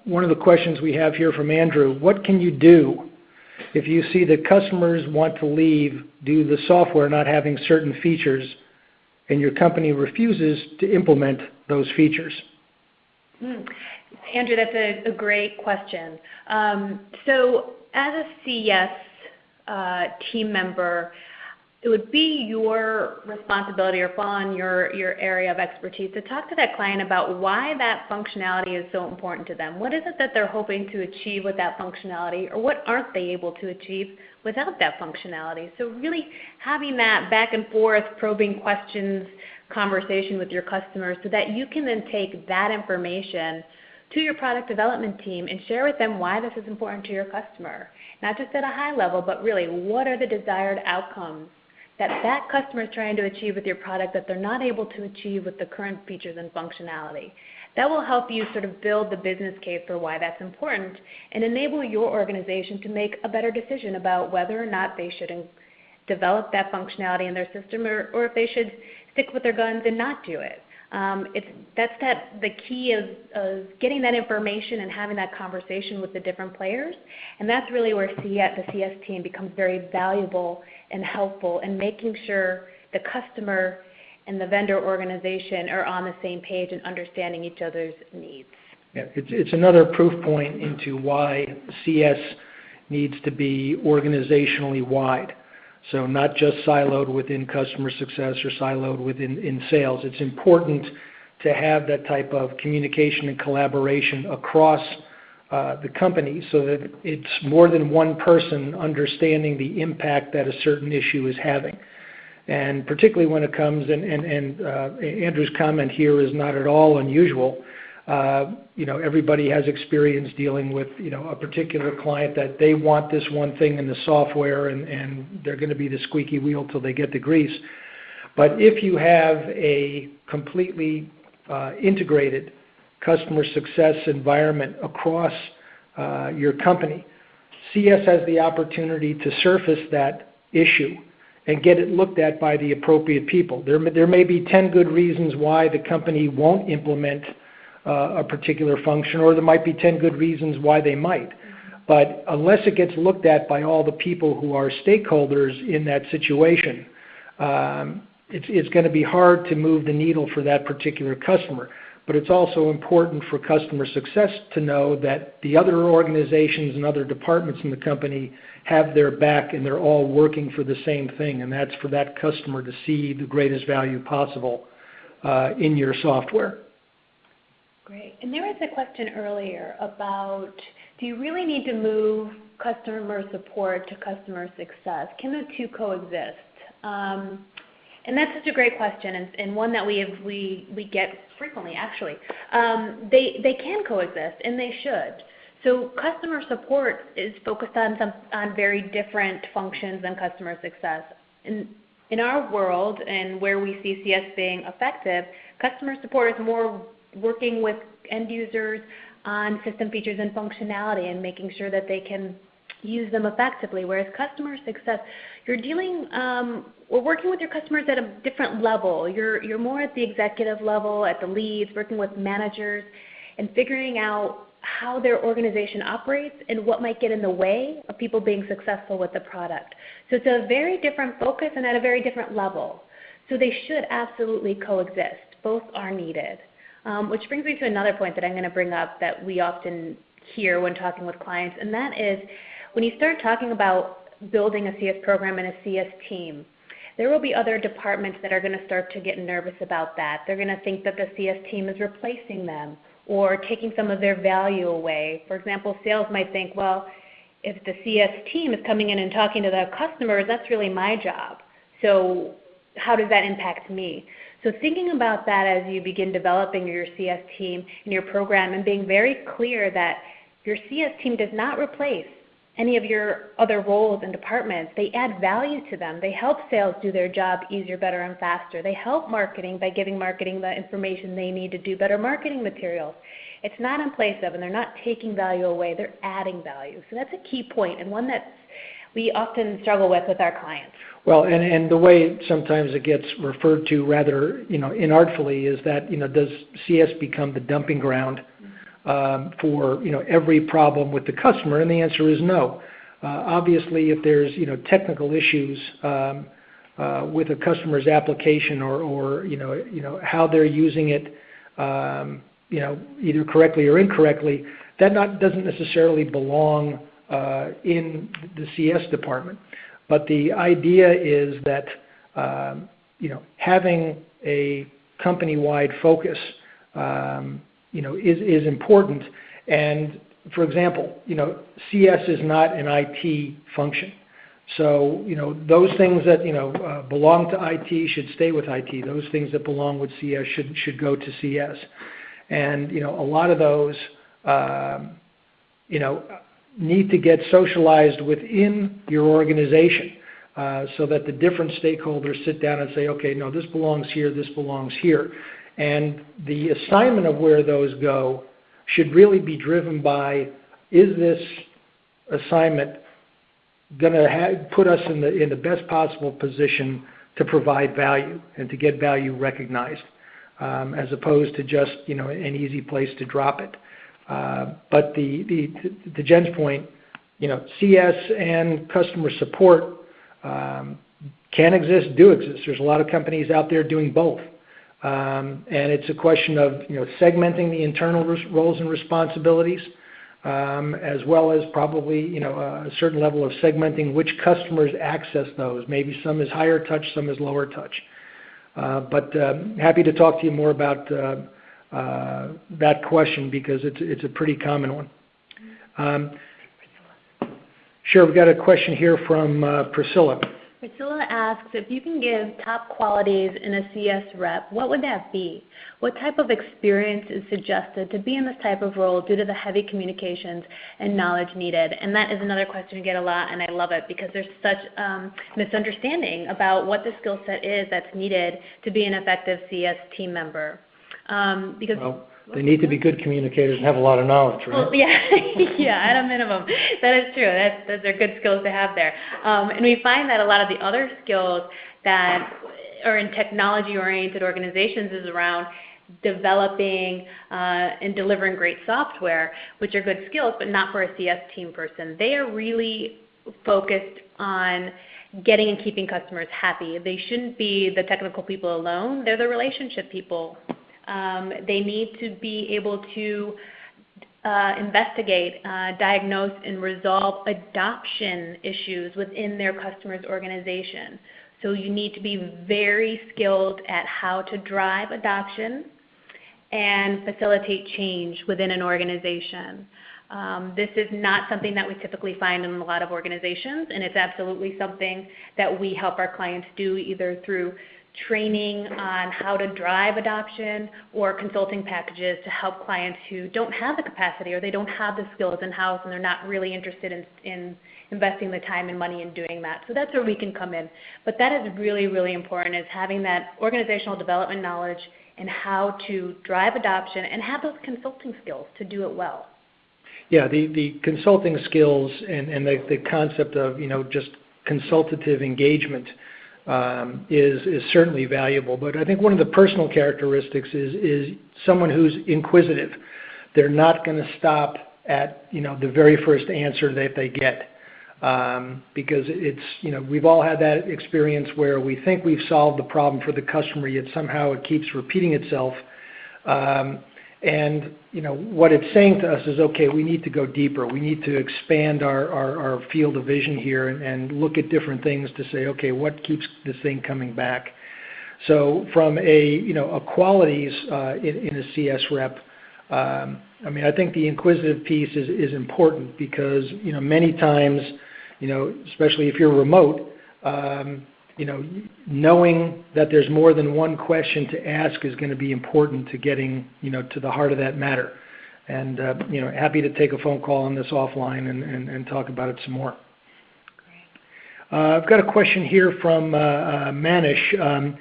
[SPEAKER 2] One of the questions we have here from Andrew: what can you do if you see that customers want to leave due to the software not having certain features and your company refuses to implement those features?
[SPEAKER 3] Andrew, that's a great question. So as a CS team member, it would be your responsibility or fall on your area of expertise to talk to that client about why that functionality is so important to them. What is it that they're hoping to achieve with that functionality, or what aren't they able to achieve without that functionality? So really having that back and forth, probing questions, conversation with your customers so that you can then take that information to your product development team and share with them why this is important to your customer. Not just at a high level, but really what are the desired outcomes that customer is trying to achieve with your product that they're not able to achieve with the current features and functionality. That will help you sort of build the business case for why that's important and enable your organization to make a better decision about whether or not they should develop that functionality in their system or if they should stick with their guns and not do it. The key of getting that information and having that conversation with the different players, and that's really where the CS team becomes very valuable and helpful in making sure the customer and the vendor organization are on the same page and understanding each other's needs.
[SPEAKER 2] Yeah, it's another proof point into why CS needs to be organizationally wide. So not just siloed within customer success or siloed within sales. It's important to have that type of communication and collaboration across the company so that it's more than one person understanding the impact that a certain issue is having. And particularly when it comes, and Andrew's comment here is not at all unusual. Everybody has experience dealing with, a particular client that they want this one thing in the software and they're going to be the squeaky wheel till they get the grease. But if you have a completely integrated customer success environment across your company, CS has the opportunity to surface that issue and get it looked at by the appropriate people. There may be 10 good reasons why the company won't implement a particular function, or there might be 10 good reasons why they might. But unless it gets looked at by all the people who are stakeholders in that situation, it's going to be hard to move the needle for that particular customer. but it's also important for customer success to know that the other organizations and other departments in the company have their back and they're all working for the same thing, and that's for that customer to see the greatest value possible in your software.
[SPEAKER 3] Great. And there was a question earlier about, do you really need to move customer support to customer success? Can the two coexist? And that's such a great question, and one that we get frequently, actually. They can coexist, and they should. So customer support is focused on very different functions than customer success. In our world, and where we see CS being effective, customer support is more working with end users on system features and functionality and making sure that they can use them effectively, whereas customer success, you're dealing, we're working with your customers at a different level. You're more at the executive level, at the leads, working with managers, and figuring out how their organization operates and what might get in the way of people being successful with the product. So it's a very different focus and at a very different level. So they should absolutely coexist. Both are needed. Which brings me to another point that I'm going to bring up that we often hear when talking with clients, and that is when you start talking about building a CS program and a CS team, there will be other departments that are going to start to get nervous about that. They're going to think that the CS team is replacing them or taking some of their value away. For example, sales might think, well, if the CS team is coming in and talking to the customers, that's really my job. So how does that impact me? So thinking about that as you begin developing your CS team and your program and being very clear that your CS team does not replace any of your other roles and departments. They add value to them. They help sales do their job easier, better, and faster. They help marketing by giving marketing the information they need to do better marketing materials. It's not in place of, and they're not taking value away. They're adding value. So that's a key point, and one that we often struggle with our clients.
[SPEAKER 2] Well, and the way sometimes it gets referred to rather, inartfully is that, does CS become the dumping ground for, every problem with the customer? And the answer is no. Obviously, if there's, technical issues with a customer's application or how they're using it, either correctly or incorrectly, that doesn't necessarily belong in the CS department. But the idea is that having a company-wide focus is important. And for example, CS is not an IT function. So those things that belong to IT should stay with IT. Those things that belong with CS should go to CS. And a lot of those need to get socialized within your organization so that the different stakeholders sit down and say, okay, no, this belongs here, this belongs here. And the assignment of where those go should really be driven by, is this assignment going to put us in the best possible position to provide value and to get value recognized, as opposed to just an easy place to drop it. But to Jen's point, CS and customer support can exist, do exist. There's a lot of companies out there doing both. And it's a question of segmenting the internal roles and responsibilities, as well as probably a certain level of segmenting which customers access those. Maybe some is higher touch, some is lower touch. But happy to talk to you more about that question because it's a pretty common one. Sure, we've got a question here from Priscilla.
[SPEAKER 3] Priscilla asks, if you can give top qualities in a CS rep, what would that be? What type of experience is suggested to be in this type of role due to the heavy communications and knowledge needed? And that is another question we get a lot, and I love it because there's such misunderstanding about what the skill set is that's needed to be an effective CS team member.
[SPEAKER 2] They need to be good communicators and have a lot of knowledge, right?
[SPEAKER 3] Well, yeah, at a minimum. That is true. Those are good skills to have there. And we find that a lot of the other skills that are in technology-oriented organizations is around developing and delivering great software, which are good skills, but not for a CS team person. They are really focused on getting and keeping customers happy. They shouldn't be the technical people alone. They're the relationship people They need to be able to investigate, diagnose, and resolve adoption issues within their customer's organization. So you need to be very skilled at how to drive adoption and facilitate change within an organization. This is not something that we typically find in a lot of organizations, and it's absolutely something that we help our clients do either through training on how to drive adoption or consulting packages to help clients who don't have the capacity or they don't have the skills in-house and they're not really interested in investing the time and money in doing that. So that's where we can come in. But that is really, really important, is having that organizational development knowledge and how to drive adoption and have those consulting skills to do it well.
[SPEAKER 2] Yeah, the consulting skills and the concept of, just consultative engagement is certainly valuable. But I think one of the personal characteristics is someone who's inquisitive. They're not going to stop at, the very first answer that they get. Because it's, we've all had that experience where we think we've solved the problem for the customer, yet somehow it keeps repeating itself. And what it's saying to us is, okay, we need to go deeper. We need to expand our field of vision here and look at different things to say, okay, what keeps this thing coming back? So from a qualities in a CS rep, I think the inquisitive piece is important because, many times, especially if you're remote, knowing that there's more than one question to ask is going to be important to getting, to the heart of that matter. And, happy to take a phone call on this offline and talk about it some more. I've got a question here from Manish.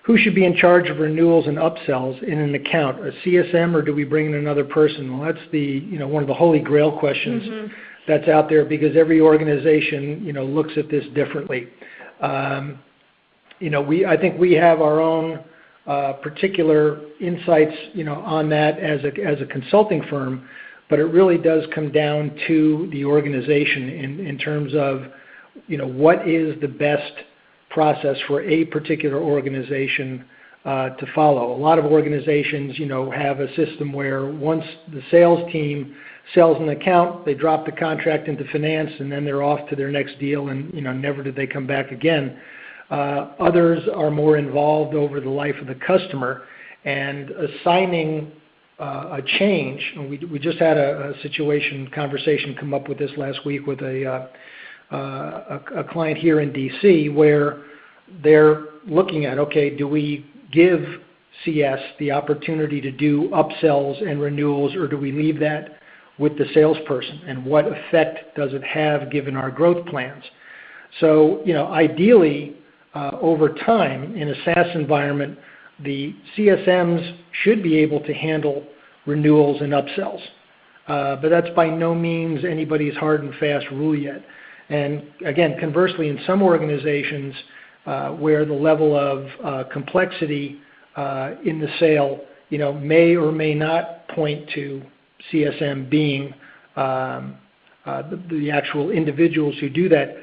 [SPEAKER 2] Who should be in charge of renewals and upsells in an account, a CSM or do we bring in another person? Well, that's the, one of the holy grail questions that's out there because every organization, looks at this differently. I think we have our own particular insights, on that as a consulting firm, but it really does come down to the organization in terms of, what is the best process for a particular organization to follow. A lot of organizations, have a system where once the sales team sells an account, they drop the contract into finance, and then they're off to their next deal, and never did they come back again. Others are more involved over the life of the customer, and assigning a change. And we just had a conversation come up with this last week with a client here in D.C. where they're looking at, okay, do we give CS the opportunity to do upsells and renewals, or do we leave that with the salesperson, and what effect does it have given our growth plans? So, ideally, over time in a SaaS environment, the CSMs should be able to handle renewals and upsells. But that's by no means anybody's hard and fast rule yet. And again, conversely, in some organizations where the level of complexity in the sale, may or may not point to CSM being the actual individuals who do that,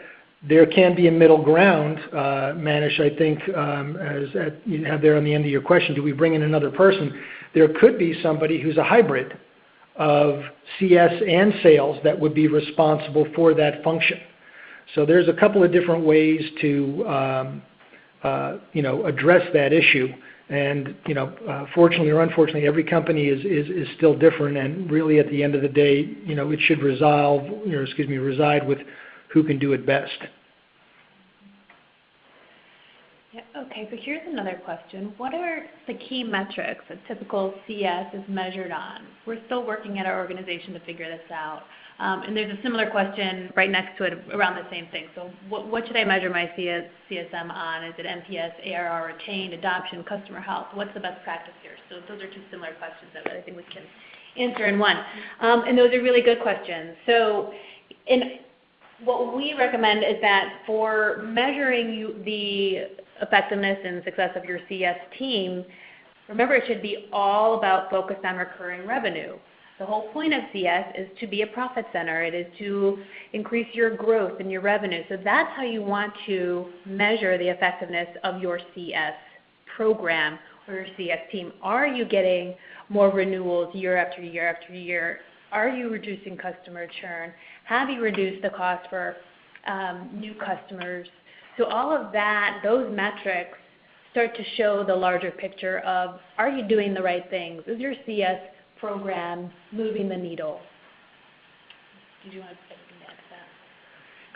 [SPEAKER 2] there can be a middle ground. Manish, I think, as you have there on the end of your question, do we bring in another person? There could be somebody who's a hybrid of CS and sales that would be responsible for that function. So there's a couple of different ways to address that issue. And fortunately or unfortunately, every company is still different. And really, at the end of the day, it should reside with who can do it best.
[SPEAKER 3] Yeah, okay, so here's another question. What are the key metrics that typical CS is measured on? We're still working at our organization to figure this out. And there's a similar question right next to it around the same thing. So what should I measure my CSM on? Is it NPS, ARR retained, adoption, customer health? What's the best practice here? So those are two similar questions that I think we can answer in one. And those are really good questions. So what we recommend is that for measuring the effectiveness and success of your CS team, remember it should be all about focused on recurring revenue. The whole point of CS is to be a profit center. It is to increase your growth and your revenue. So that's how you want to measure the effectiveness of your CS program for your CS team? Are you getting more renewals year after year after year? Are you reducing customer churn? Have you reduced the cost for new customers? So all of that, those metrics start to show the larger picture of, are you doing the right things? Is your CS program moving the needle? Did you want to say anything to that?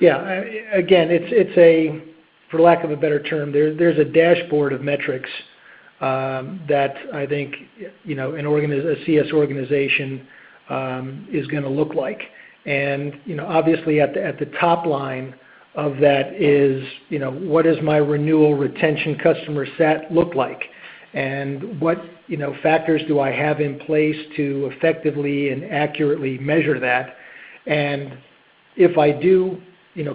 [SPEAKER 2] Yeah, again, it's a, for lack of a better term, there's a dashboard of metrics that I think, a CS organization is going to look like. And, obviously at the top line of that is, what does my renewal retention customer sat look like? And what, factors do I have in place to effectively and accurately measure that? And if I do,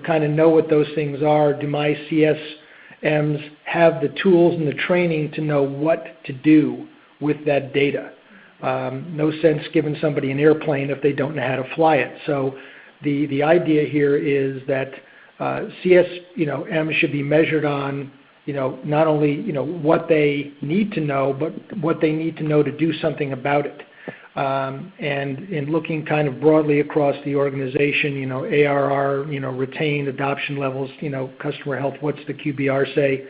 [SPEAKER 2] kind of know what those things are, do my CSMs have the tools and the training to know what to do with that data? No sense giving somebody an airplane if they don't know how to fly it. So the idea here is that CSM should be measured on, not only, what they need to know, but what they need to know to do something about it. And in looking kind of broadly across the organization, ARR, retained adoption levels, customer health, what's the QBR say?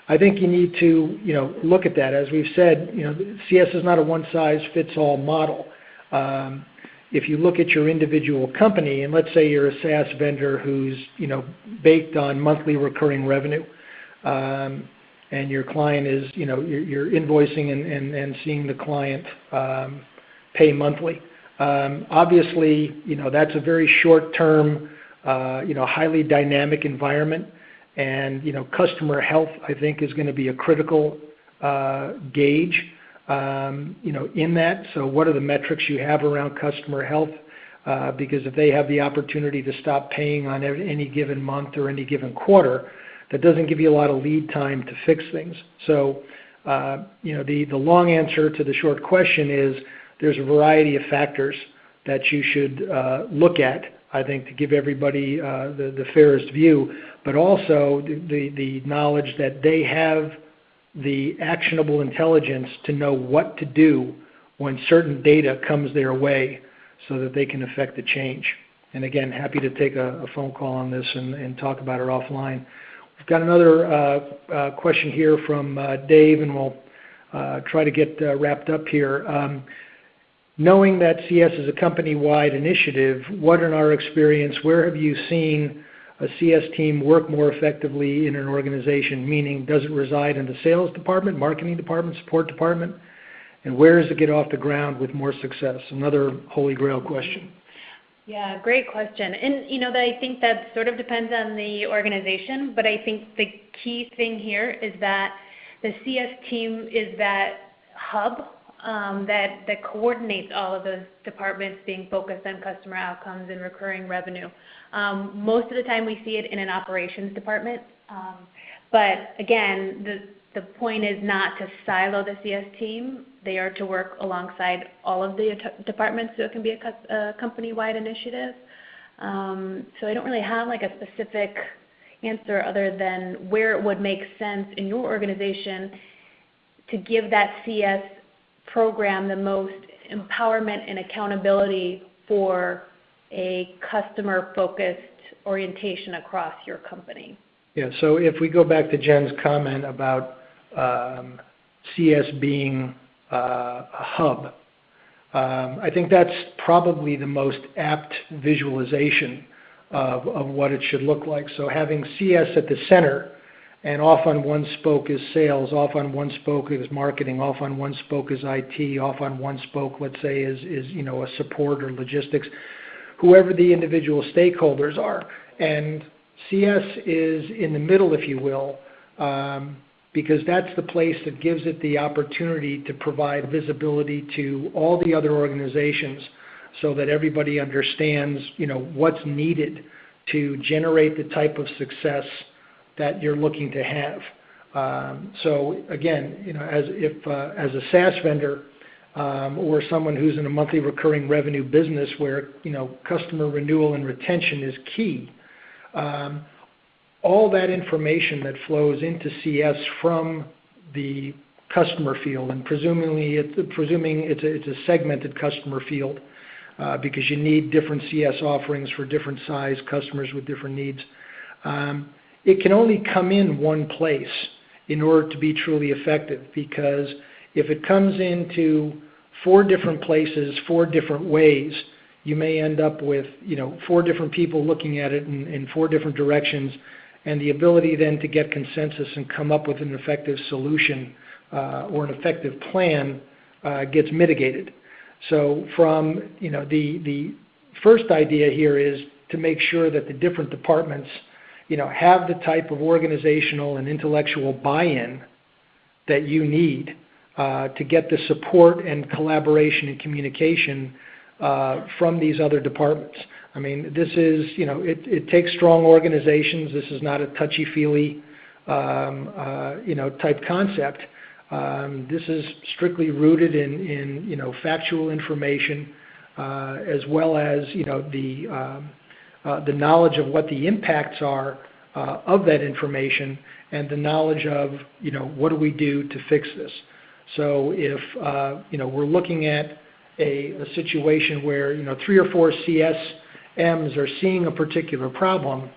[SPEAKER 2] I think you need to, look at that. As we've said, CS is not a one-size-fits-all model. If you look at your individual company, and let's say you're a SaaS vendor who's, baked on monthly recurring revenue, and your client is, you're invoicing and seeing the client pay monthly. Obviously, that's a very short-term, highly dynamic environment. And, customer health, I think, is going to be a critical gauge, in that. So what are the metrics you have around customer health? Because if they have the opportunity to stop paying on any given month or any given quarter, that doesn't give you a lot of lead time to fix things. So, the long answer to the short question is there's a variety of factors that you should look at, I think, to give everybody the fairest view, but also the knowledge that they have the actionable intelligence to know what to do when certain data comes their way so that they can affect the change. And again, happy to take a phone call on this and talk about it offline. We've got another question here from Dave, and we'll try to get wrapped up here. Knowing that CS is a company-wide initiative, what in our experience, where have you seen a CS team work more effectively in an organization? Meaning, does it reside in the sales department, marketing department, support department? And where does it get off the ground with more success? Another holy grail question.
[SPEAKER 3] Yeah, great question. And, I think that sort of depends on the organization, but I think the key thing here is that the CS team is that hub that coordinates all of those departments being focused on customer outcomes and recurring revenue. Most of the time we see it in an operations department. But again, the point is not to silo the CS team. They are to work alongside all of the departments, so it can be a company-wide initiative. So I don't really have like a specific answer other than where it would make sense in your organization to give that CS program the most empowerment and accountability for a customer-focused orientation across your company.
[SPEAKER 2] Yeah, so if we go back to Jen's comment about CS being a hub, I think that's probably the most apt visualization of what it should look like. So having CS at the center, and off on one spoke is sales, off on one spoke is marketing, off on one spoke is IT, off on one spoke, let's say, is a support or logistics, whoever the individual stakeholders are. And CS is in the middle, if you will, because that's the place that gives it the opportunity to provide visibility to all the other organizations so that everybody understands, what's needed to generate the type of success that you're looking to have. So again, as a SaaS vendor or someone who's in a monthly recurring revenue business where, customer renewal and retention is key, all that information that flows into CS from the customer field, and presuming it's a segmented customer field because you need different CS offerings for different size customers with different needs. It can only come in one place in order to be truly effective, because if it comes into 4 different places, 4 different ways, you may end up with 4 different people looking at it in 4 different directions, and the ability then to get consensus and come up with an effective solution or an effective plan gets mitigated. So from the first idea here is to make sure that the different departments have the type of organizational and intellectual buy-in that you need to get the support and collaboration and communication from these other departments. I mean, this is, it takes strong organizations. This is not a touchy-feely, type concept. This is strictly rooted in factual information, as well as, the knowledge of what the impacts are of that information, and the knowledge of, what do we do to fix this. So if, we're looking at a situation where, 3 or 4 CSMs are seeing a particular problem,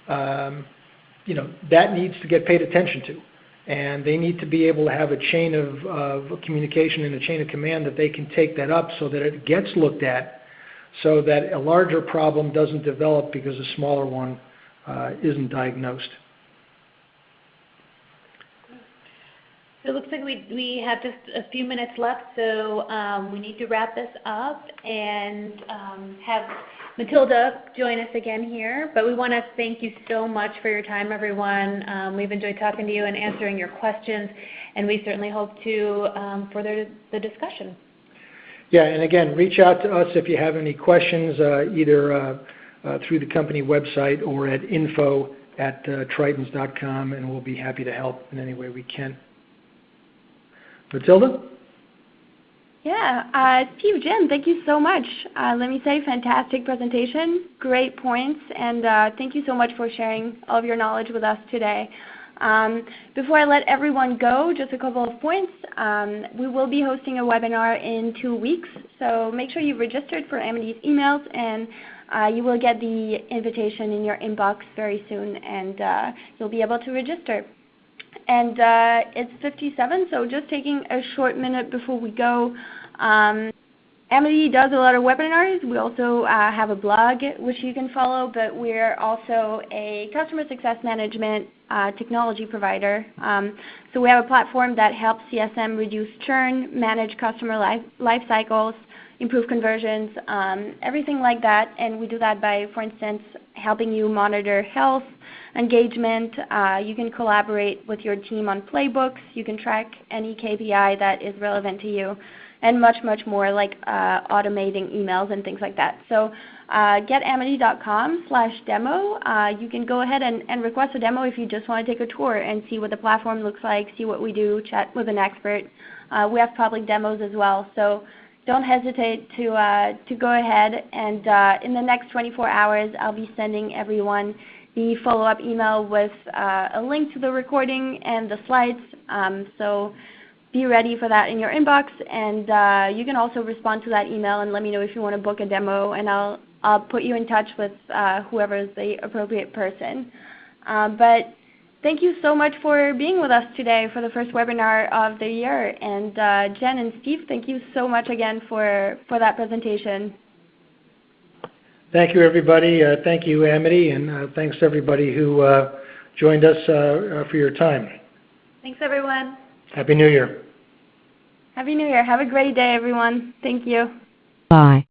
[SPEAKER 2] that needs to get paid attention to. And they need to be able to have a chain of communication and a chain of command that they can take that up so that it gets looked at, so that a larger problem doesn't develop because a smaller one isn't diagnosed.
[SPEAKER 3] So it looks like we have just a few minutes left, so we need to wrap this up and have Matilda join us again here. But we want to thank you so much for your time, everyone. We've enjoyed talking to you and answering your questions, and we certainly hope to further the discussion.
[SPEAKER 2] Yeah, and again, reach out to us if you have any questions, either through the company website or at info@tritons.com, and we'll be happy to help in any way we can. Matilda?
[SPEAKER 1] Yeah, Steve, Jim, thank you so much. Let me say, fantastic presentation, great points, and thank you so much for sharing all of your knowledge with us today. Before I let everyone go, just a couple of points. We will be hosting a webinar in 2 weeks, so make sure you've registered for Amity's emails, and you will get the invitation in your inbox very soon, and you'll be able to register. And it's 57, so just taking a short minute before we go. Amity does a lot of webinars. We also have a blog which you can follow, but we're also a customer success management technology provider. So we have a platform that helps CSM reduce churn, manage customer life cycles, improve conversions, everything like that. And we do that by, for instance, helping you monitor health, engagement. You can collaborate with your team on playbooks. You can track any KPI that is relevant to you, and much, much more, like automating emails and things like that. So getamity.com/demo. You can go ahead and request a demo if you just want to take a tour and see what the platform looks like, see what we do, chat with an expert. We have public demos as well. So don't hesitate to go ahead, and in the next 24 hours, I'll be sending everyone the follow-up email with a link to the recording and the slides. So be ready for that in your inbox, and you can also respond to that email and let me know if you want to book a demo, and I'll put you in touch with whoever is the appropriate person. But thank you so much for being with us today for the first webinar of the year. And Jen and Steve, thank you so much again for that presentation.
[SPEAKER 2] Thank you, everybody. Thank you, Amity, and thanks to everybody who joined us for your time.
[SPEAKER 3] Thanks, everyone.
[SPEAKER 2] Happy New Year.
[SPEAKER 1] Happy New Year. Have a great day, everyone. Thank you.
[SPEAKER 4] Bye.